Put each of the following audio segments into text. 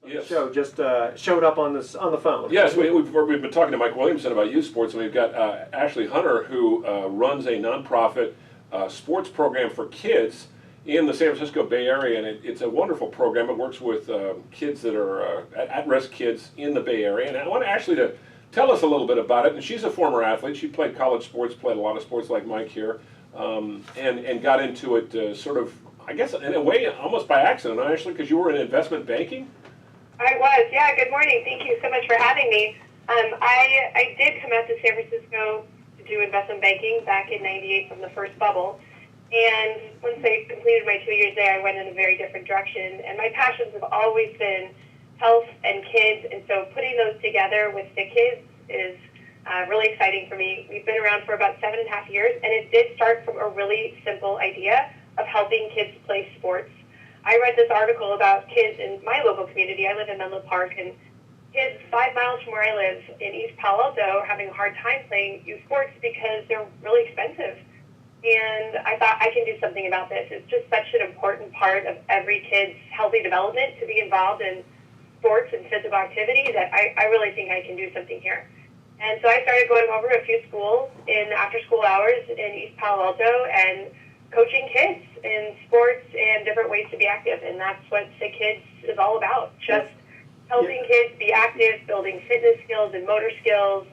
Yes. show just showed up on the phone. Yes, we've been talking to Mike Williamson about youth sports, and we've got Ashley Hunter, who runs a nonprofit sports program for kids in the San Francisco Bay Area, and it's a wonderful program. It works with kids that are at-risk kids in the Bay Area, and I want Ashley to tell us a little bit about it. And she's a former athlete. She played college sports, played a lot of sports like Mike here, and got into it sort of, I guess, in a way, almost by accident, Ashley, because you were in investment banking. I was, yeah. Good morning. Thank you so much for having me. I did come out to San Francisco to do investment banking back in '98 from the first bubble. And once I completed my 2 years there, I went in a very different direction. And my passions have always been health and kids. And so putting those together with the kids is really exciting for me. We've been around for about 7.5 years. And it did start from a really simple idea of helping kids play sports. I read this article about kids in my local community. I live in Menlo Park, and kids 5 miles from where I live in East Palo Alto are having a hard time playing youth sports because they're really expensive. And I thought I can do something about this. It's just such an important part of every kid's healthy development to be involved in sports and physical activity that I really think I can do something here. And so I started going over to a few schools in after-school hours in East Palo Alto and coaching kids in sports and different ways to be active. And that's what Fit Kids is all about, just helping kids be active, building fitness skills and motor skills,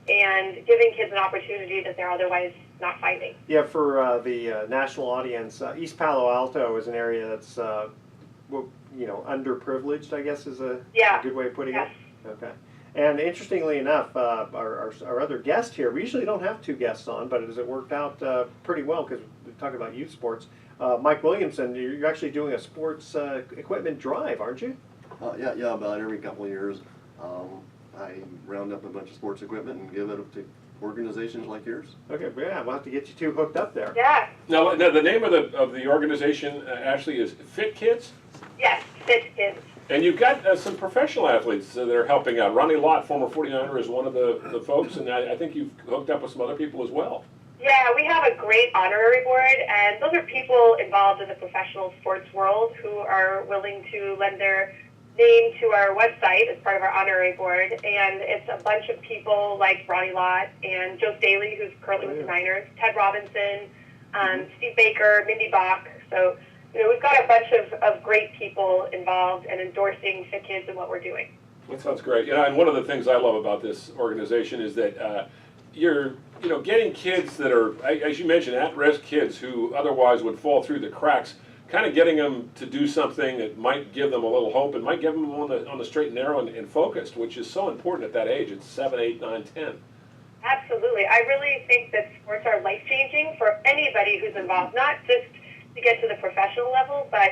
and giving kids an opportunity that they're otherwise not finding. Yeah, for the national audience, East Palo Alto is an area that's, underprivileged, I guess is a good way of putting it. Okay. And interestingly enough, our other guest here, we usually don't have two guests on, but it worked out pretty well because we're talking about youth sports. Mike Williamson, you're actually doing a sports equipment drive, aren't you? Yeah, about every couple of years. I round up a bunch of sports equipment and give it to organizations like yours. Okay, yeah, we'll have to get you two hooked up there. Yeah. Now the name of the organization, Ashley, is Fit Kids? Yes, Fit Kids. And you've got some professional athletes that are helping out. Ronnie Lott, former 49er, is one of the folks, and I think you've hooked up with some other people as well. Yeah, we have a great honorary board, and those are people involved in the professional sports world who are willing to lend their name to our website as part of our honorary board. And it's a bunch of people like Ronnie Lott and Joe Staley, who's currently with the Niners, Ted Robinson, Steve Baker, Mindy Bach. So, we've got a bunch of great people involved and endorsing Fit Kids and what we're doing. That sounds great. And one of the things I love about this organization is that you're getting kids that are, as you mentioned, at-risk kids who otherwise would fall through the cracks, kind of getting them to do something that might give them a little hope and might give them on the straight and narrow and focused, which is so important at that age. It's 7, 8, 9, 10. Absolutely. I really think that sports are life-changing for anybody who's involved, not just to get to the professional level, but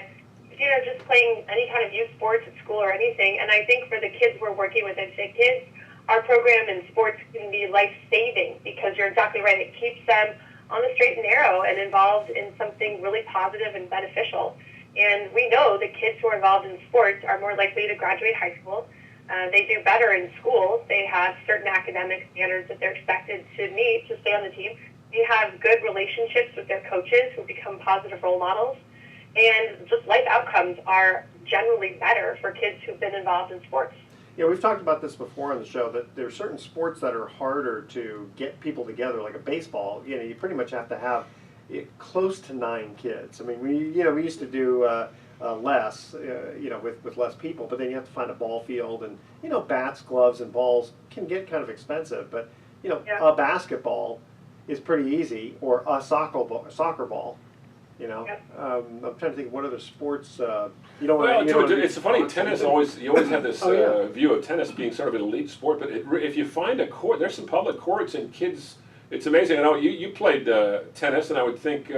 just playing any kind of youth sports at school or anything. And I think for the kids we're working with at Fit Kids, our program in sports can be life-saving because you're exactly right. It keeps them on the straight and narrow and involved in something really positive and beneficial. And we know that kids who are involved in sports are more likely to graduate high school. They do better in school. They have certain academic standards that they're expected to meet to stay on the team. They have good relationships with their coaches who become positive role models. And just life outcomes are generally better for kids who've been involved in sports. Yeah, we've talked about this before on the show, that there are certain sports that are harder to get people together, like a baseball. You pretty much have to have close to 9 kids. I mean, we used to do less, with less people, but then you have to find a ball field, and bats, gloves, and balls can get kind of expensive. But a basketball is pretty easy, or a soccer ball. I'm trying to think what other sports. It's funny. Tennis you always have this view of tennis being sort of an elite sport, but if you find a court, there's some public courts, and kids. It's amazing. I know you played tennis, and I would think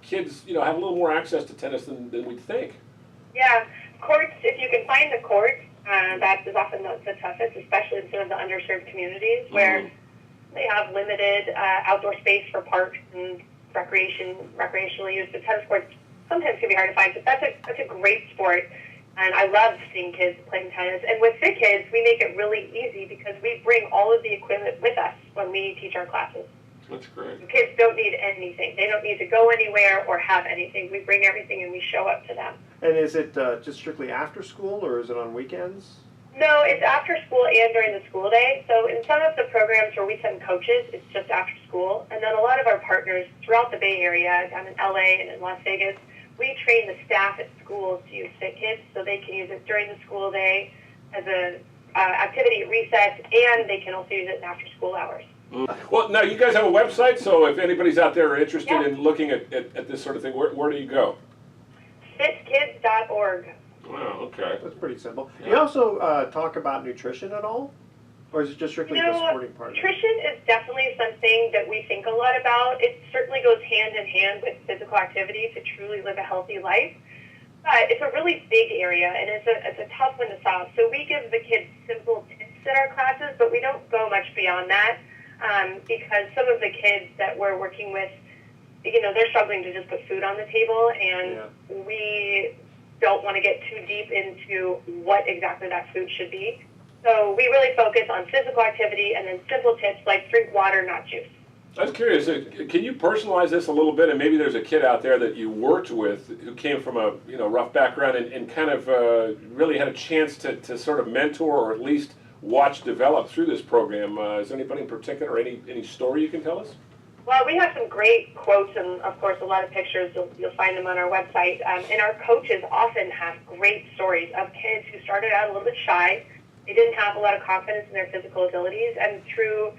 kids, have a little more access to tennis than we'd think. Yeah, courts. If you can find the court, that is often the toughest, especially in some of the underserved communities where they have limited outdoor space for parks and recreational use. The tennis courts sometimes can be hard to find, but that's a great sport, and I love seeing kids playing tennis. And with Fit Kids, we make it really easy because we bring all of the equipment with us when we teach our classes. That's great. Kids don't need anything. They don't need to go anywhere or have anything. We bring everything and we show up to them. And is it just strictly after school, or is it on weekends? No, it's after school and during the school day. So in some of the programs where we send coaches, it's just after school. And then a lot of our partners throughout the Bay Area, down in LA and in Las Vegas, we train the staff at schools to use Fit Kids so they can use it during the school day as a activity at recess, and they can also use it in after school hours. Well, now you guys have a website, so if anybody's out there interested Yeah. in looking at this sort of thing, where do you go? Fitkids.org. Wow, okay. That's pretty simple. Yeah. You also talk about nutrition at all? Or is it just strictly the sporting part? Nutrition is definitely something that we think a lot about. It certainly goes hand in hand with physical activity to truly live a healthy life. But it's a really big area, and it's a tough one to solve. So we give the kids simple tips in our classes, but we don't go much beyond that because some of the kids that we're working with, they're struggling to just put food on the table, and we don't want to get too deep into what exactly that food should be. So we really focus on physical activity and then simple tips like drink water, not juice. I was curious, can you personalize this a little bit? And maybe there's a kid out there that you worked with who came from a rough background and kind of really had a chance to sort of mentor or at least watch develop through this program. Is there anybody in particular or any story you can tell us? Well, we have some great quotes and, of course, a lot of pictures. You'll find them on our website. And our coaches often have great stories of kids who started out a little bit shy. They didn't have a lot of confidence in their physical abilities. And through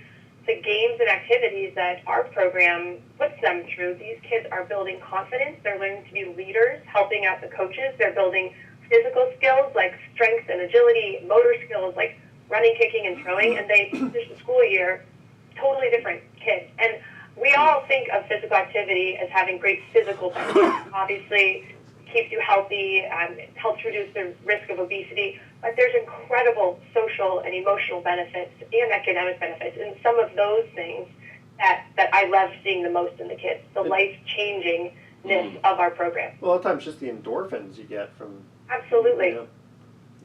the games and activities that our program puts them through, these kids are building confidence. They're learning to be leaders, helping out the coaches. They're building physical skills like strength and agility, motor skills like running, kicking, and throwing. And they finish the school year totally different kids. And we all think of physical activity as having great physical benefits. Obviously, it keeps you healthy, it helps reduce the risk of obesity, but there's incredible social and emotional benefits and academic benefits. And some of those things that I love seeing the most in the kids, the life-changingness of our program. Well, a lot of times just the endorphins you get from... Absolutely.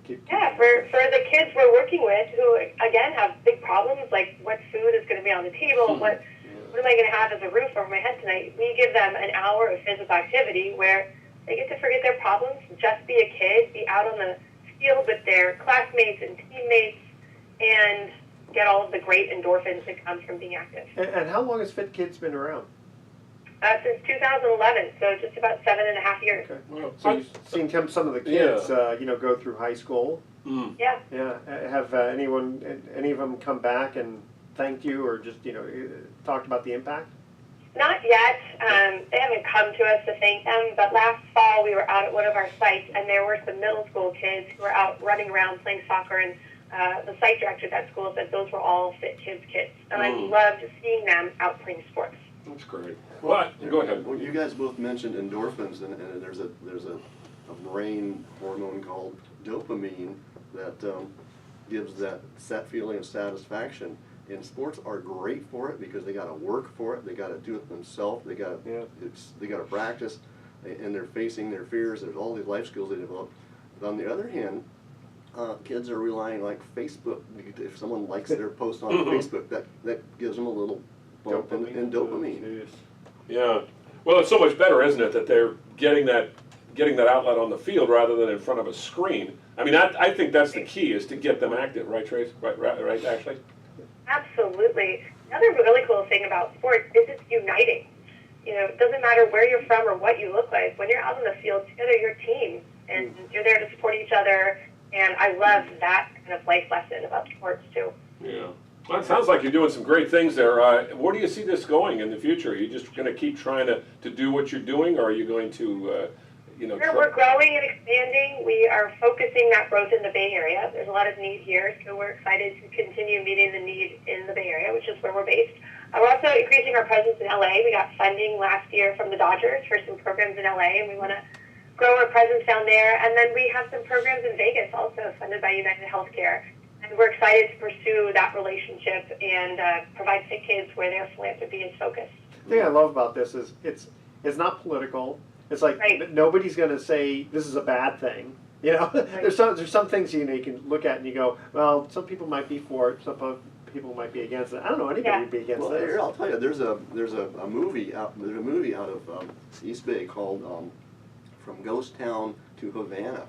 Yeah, for the kids we're working with who, again, have big problems, like what food is going to be on the table, what am I going to have as a roof over my head tonight, we give them an hour of physical activity where they get to forget their problems, just be a kid, be out on the field with their classmates and teammates, and get all of the great endorphins that come from being active. And how long has Fit Kids been around? Since 2011, so just about 7.5 years. Okay. Well, So you've seen some of the kids, go through high school. Yeah. Yeah. Have any of them come back and thanked you, or just talked about the impact? Not yet. They haven't come to us to thank them, but last fall we were out at one of our sites, and there were some middle school kids who were out running around playing soccer, and the site director at that school said those were all Fit Kids kids. And I loved seeing them out playing sports. That's great. Well, go ahead. Well, you guys both mentioned endorphins, and there's a brain hormone called dopamine that gives that feeling of satisfaction. And sports are great for it because they got to work for it. They got to do it themselves. They got to practice, and they're facing their fears. There's all these life skills they develop. But on the other hand, kids are relying like Facebook. If someone likes their post on Facebook, that gives them a little bump in dopamine. Yeah. Well, it's so much better, isn't it, that they're getting that outlet on the field rather than in front of a screen. I mean, I think that's the key, is to get them active, right, Trace? Right, Ashley? Absolutely. Another really cool thing about sports is it's uniting. It doesn't matter where you're from or what you look like. When you're out on the field together, you're a team, and you're there to support each other. And I love that kind of life lesson about sports too. Yeah. Well, it sounds like you're doing some great things there. Where do you see this going in the future? Are you just going to keep trying to do what you're doing, or are you going to, We're growing and expanding. We are focusing that growth in the Bay Area. There's a lot of need here, so we're excited to continue meeting the need in the Bay Area, which is where we're based. We're also increasing our presence in LA. We got funding last year from the Dodgers for some programs in LA, and we want to grow our presence down there. And then we have some programs in Vegas also funded by United Healthcare. And we're excited to pursue that relationship and provide Fit Kids where their philanthropy is focused. The thing I love about this is it's not political. It's like nobody's going to say this is a bad thing. There's some things you can look at and you go, well, some people might be for it, some people might be against it. I don't know anybody Yeah. would be against Well, this. here, I'll tell you, there's a movie out of East Bay called From Ghost Town to Havana,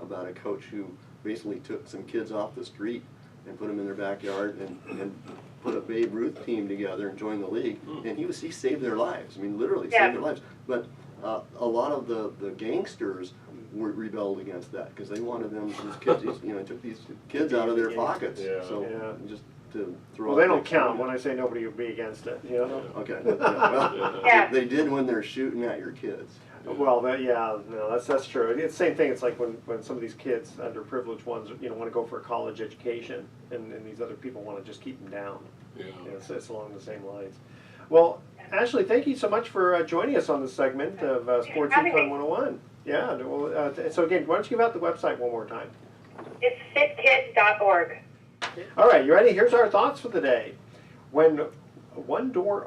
about a coach who basically took some kids off the street and put them in their backyard and put a Babe Ruth team together and joined the league, and he saved their lives. I mean, literally saved their lives. But a lot of the gangsters rebelled against that because they wanted these kids, took these kids out of their pockets. Yeah. So Yeah. just to throw. Well, they don't count when I say nobody would be against it. Okay. Well, Yeah. they did when they're shooting at your kids. Well, that's true. It's the same thing. It's like when some of these kids, underprivileged ones, want to go for a college education, and these other people want to just keep them down. Yeah. It's along the same lines. Well, Ashley, thank you so much for joining us on this segment of Sports Having Econ me. 101. Yeah. Well, so again, why don't you give out the website one more time? It's fitkids.org. All right, you ready? Here's our thoughts for the day. When one door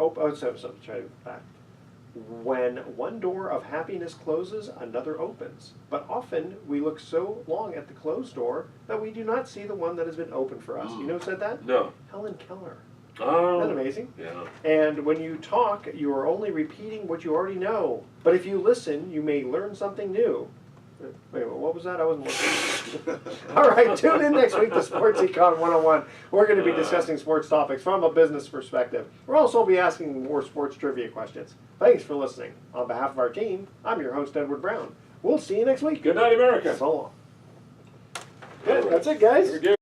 When one door of happiness closes, another opens. But often we look so long at the closed door that we do not see the one that has been opened for us. You know who said that? No. Helen Keller. Oh. Isn't that amazing? Yeah. And when you talk, you are only repeating what you already know. But if you listen, you may learn something new. Wait, what was that? I wasn't listening. All right, tune in next week to Sports Econ 101. We're going to be discussing sports topics from a business perspective. We'll also be asking more sports trivia questions. Thanks for listening. On behalf of our team, I'm your host, Edward Brown. We'll see you next week. Good night, America. So long. Good, that's it, guys. We're good.